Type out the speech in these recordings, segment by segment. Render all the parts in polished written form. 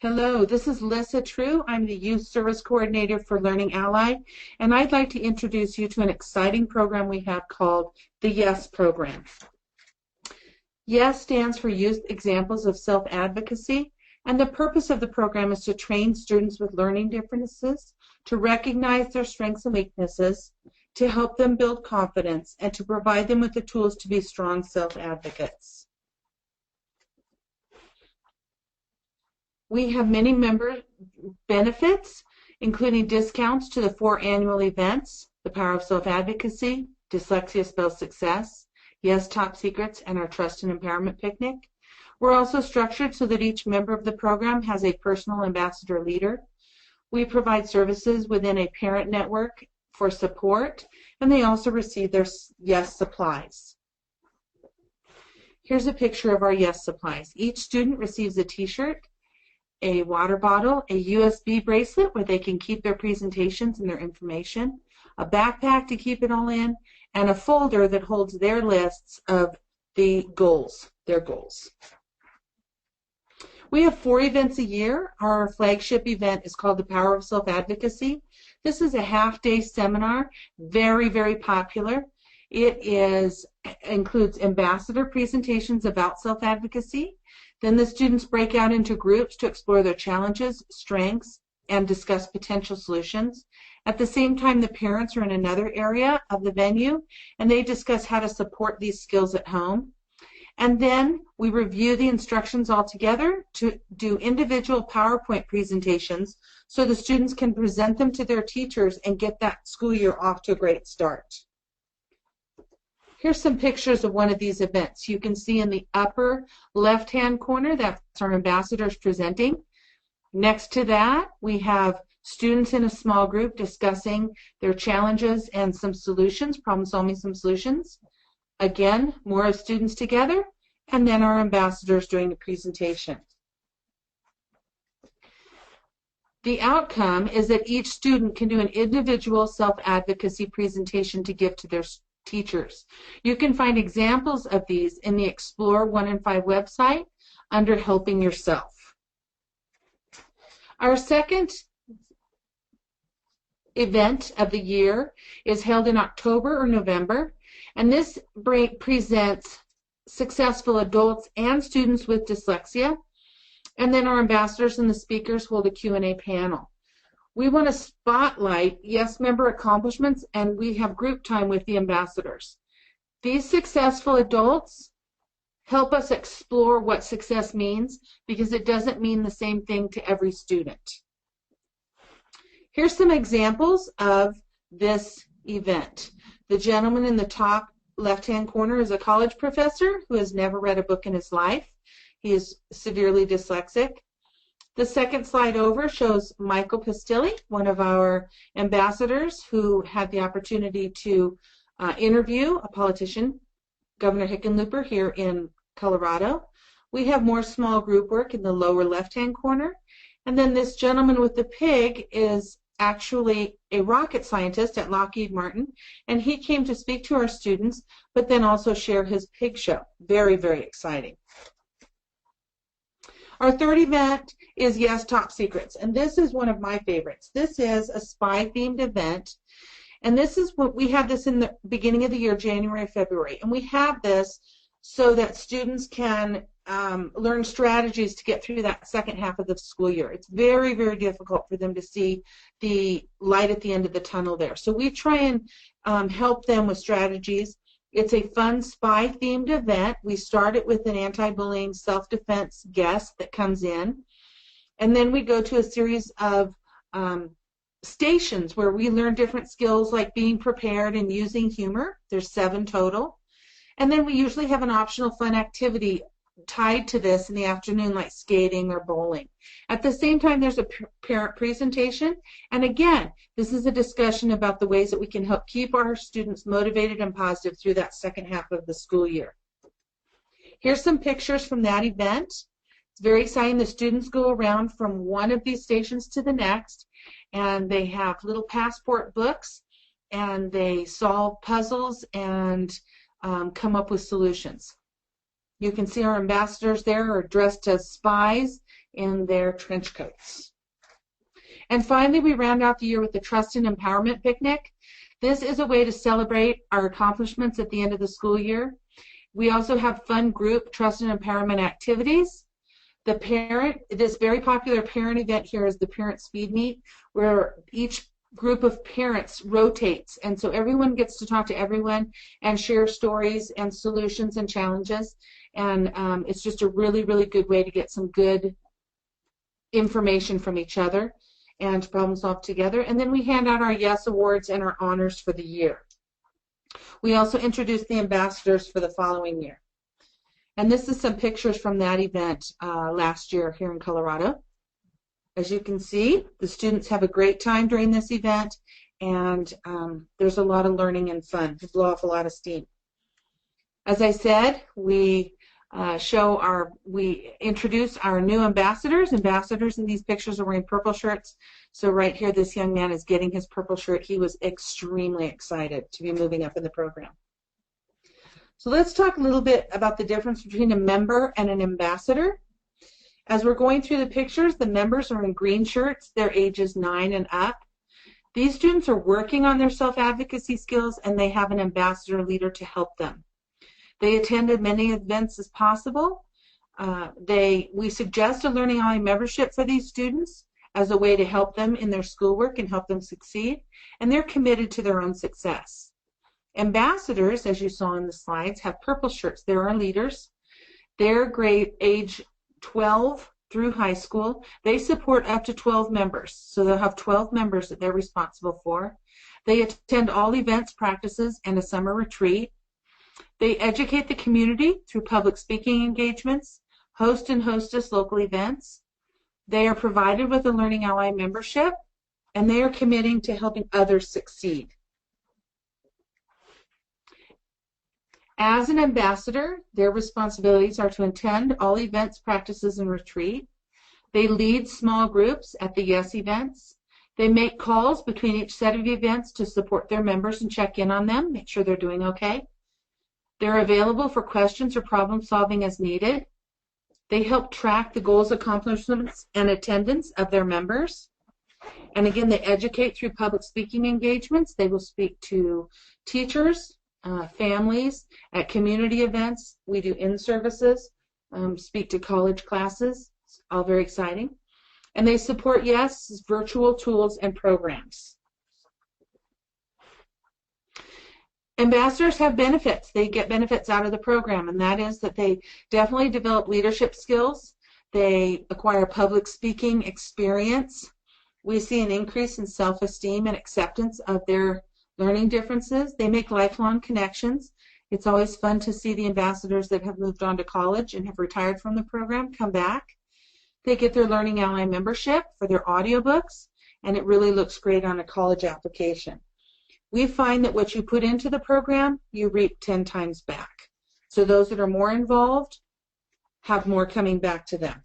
Hello, this is Lissa True. I'm the Youth Service Coordinator for Learning Ally, and I'd like to introduce you to an exciting program we have called the YES program. YES stands for Youth Examples of Self-Advocacy, and the purpose of the program is to train students with learning differences, to recognize their strengths and weaknesses, to help them build confidence, and to provide them with the tools to be strong self-advocates. We have many member benefits, including discounts to the 4 annual events, the Power of Self-Advocacy, Dyslexia Spells Success, Yes Top Secrets, and our Trust and Empowerment Picnic. We're also structured so that each member of the program has a personal ambassador leader. We provide services within a parent network for support, and they also receive their Yes supplies. Here's a picture of our Yes supplies. Each student receives a t-shirt, a water bottle, a USB bracelet where they can keep their presentations and their information, a backpack to keep it all in, and a folder that holds their lists of the goals, their goals. We have 4 events a year. Our flagship event is called the Power of Self-Advocacy. This is a half-day seminar, very, very popular. It includes ambassador presentations about self-advocacy. Then the students break out into groups to explore their challenges, strengths, and discuss potential solutions. At the same time, the parents are in another area of the venue, and they discuss how to support these skills at home. And then we review the instructions all together to do individual PowerPoint presentations so the students can present them to their teachers and get that school year off to a great start. Here's some pictures of one of these events. You can see in the upper left-hand corner, that's our ambassadors presenting. Next to that, we have students in a small group discussing their challenges and some solutions, problem-solving some solutions. Again, more of students together, and then our ambassadors doing the presentation. The outcome is that each student can do an individual self-advocacy presentation to give to their teachers. You can find examples of these in the Explore 1 in 5 website under Helping Yourself. Our second event of the year is held in October or November, and this presents successful adults and students with dyslexia, and then our ambassadors and the speakers hold a Q&A panel. We want to spotlight YES member accomplishments, and we have group time with the ambassadors. These successful adults help us explore what success means, because it doesn't mean the same thing to every student. Here's some examples of this event. The gentleman in the top left-hand corner is a college professor who has never read a book in his life. He is severely dyslexic. The second slide over shows Michael Pastilli, one of our ambassadors who had the opportunity to interview a politician, Governor Hickenlooper, here in Colorado. We have more small group work in the lower left-hand corner. And then this gentleman with the pig is actually a rocket scientist at Lockheed Martin, and he came to speak to our students, but then also share his pig show. Very, very exciting. Our third event is Yes Top Secrets, and this is one of my favorites. This is a spy-themed event, and this is what we have this in the beginning of the year, January, February, and we have this so that students can learn strategies to get through that second half of the school year. It's very, very difficult for them to see the light at the end of the tunnel there. So we try and help them with strategies. It's a fun spy-themed event. We start it with an anti-bullying self-defense guest that comes in, and then we go to a series of stations where we learn different skills like being prepared and using humor. There's 7 total. And then we usually have an optional fun activity tied to this in the afternoon, like skating or bowling. At the same time, there's a parent presentation, and again, this is a discussion about the ways that we can help keep our students motivated and positive through that second half of the school year. Here's some pictures from that event. It's very exciting. The students go around from one of these stations to the next, and they have little passport books, and they solve puzzles and come up with solutions. You can see our ambassadors there are dressed as spies in their trench coats. And finally, we round out the year with the Trust and Empowerment Picnic. This is a way to celebrate our accomplishments at the end of the school year. We also have fun group trust and empowerment activities. This very popular parent event here is the Parent Speed Meet, where each group of parents rotates, and so everyone gets to talk to everyone and share stories and solutions and challenges, and it's just a really, really good way to get some good information from each other and problem solve together. And then we hand out our Yes Awards and our honors for the year. We also introduce the ambassadors for the following year. And this is some pictures from that event last year here in Colorado. As you can see, the students have a great time during this event, and there's a lot of learning and fun. We blow off a lot of steam. As I said, we introduce our new ambassadors. Ambassadors in these pictures are wearing purple shirts. So right here, this young man is getting his purple shirt. He was extremely excited to be moving up in the program. So let's talk a little bit about the difference between a member and an ambassador. As we're going through the pictures, the members are in green shirts. They're ages 9 and up. These students are working on their self-advocacy skills, and they have an ambassador leader to help them. They attend as many events as possible. We suggest a Learning Ally membership for these students as a way to help them in their schoolwork and help them succeed, and they're committed to their own success. Ambassadors, as you saw in the slides, have purple shirts. They're our leaders. They're grade age 12 through high school. They support up to 12 members, so they'll have 12 members that they're responsible for. They attend all events, practices, and a summer retreat. They educate the community through public speaking engagements, host and hostess local events. They are provided with a Learning Ally membership, and they are committing to helping others succeed. As an ambassador, their responsibilities are to attend all events, practices, and retreat. They lead small groups at the YES events. They make calls between each set of events to support their members and check in on them, make sure they're doing okay. They're available for questions or problem solving as needed. They help track the goals, accomplishments, and attendance of their members. And again, they educate through public speaking engagements. They will speak to teachers, families, at community events. We do in-services, speak to college classes, all very exciting. And they support YES virtual tools and programs. Ambassadors have benefits. They get benefits out of the program, and that is that they definitely develop leadership skills. They acquire public speaking experience. We see an increase in self-esteem and acceptance of their learning differences. They make lifelong connections. It's always fun to see the ambassadors that have moved on to college and have retired from the program come back. They get their Learning Ally membership for their audiobooks, and it really looks great on a college application. We find that what you put into the program, you reap 10 times back. So those that are more involved have more coming back to them.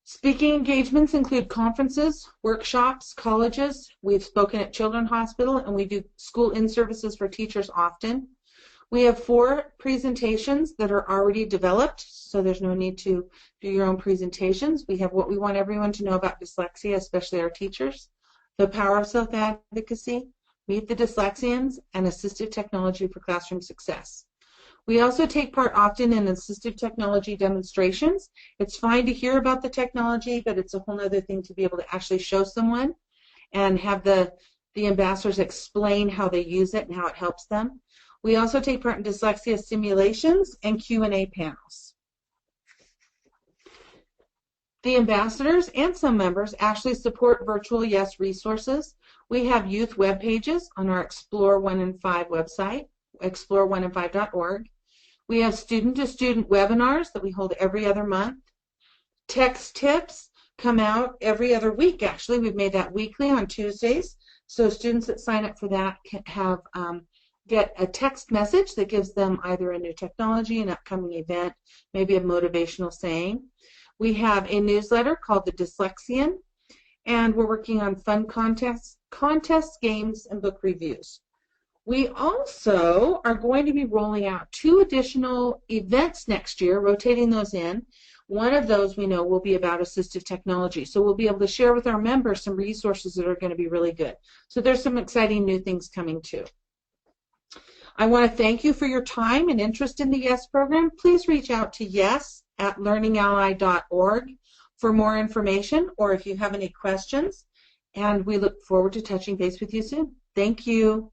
Speaking engagements include conferences, workshops, colleges. We've spoken at Children's Hospital, and we do school in-services for teachers often. We have 4 presentations that are already developed, so there's no need to do your own presentations. We have what we want everyone to know about dyslexia, especially our teachers, the power of self-advocacy, Meet the Dyslexians, and assistive technology for classroom success. We also take part often in assistive technology demonstrations. It's fine to hear about the technology, but it's a whole other thing to be able to actually show someone and have the ambassadors explain how they use it and how it helps them. We also take part in dyslexia simulations and Q&A panels. The ambassadors and some members actually support virtual YES resources. We have youth web pages on our Explore 1 and 5 website, explore1and5.org. We have student-to-student webinars that we hold every other month. Text tips come out every other week, actually. We've made that weekly on Tuesdays. So students that sign up for that can have get a text message that gives them either a new technology, an upcoming event, maybe a motivational saying. We have a newsletter called The Dyslexian, and we're working on fun contests, games, and book reviews. We also are going to be rolling out 2 additional events next year, rotating those in. One of those we know will be about assistive technology. So we'll be able to share with our members some resources that are going to be really good. So there's some exciting new things coming too. I want to thank you for your time and interest in the YES program. Please reach out to yes@learningally.org for more information or if you have any questions. And we look forward to touching base with you soon. Thank you.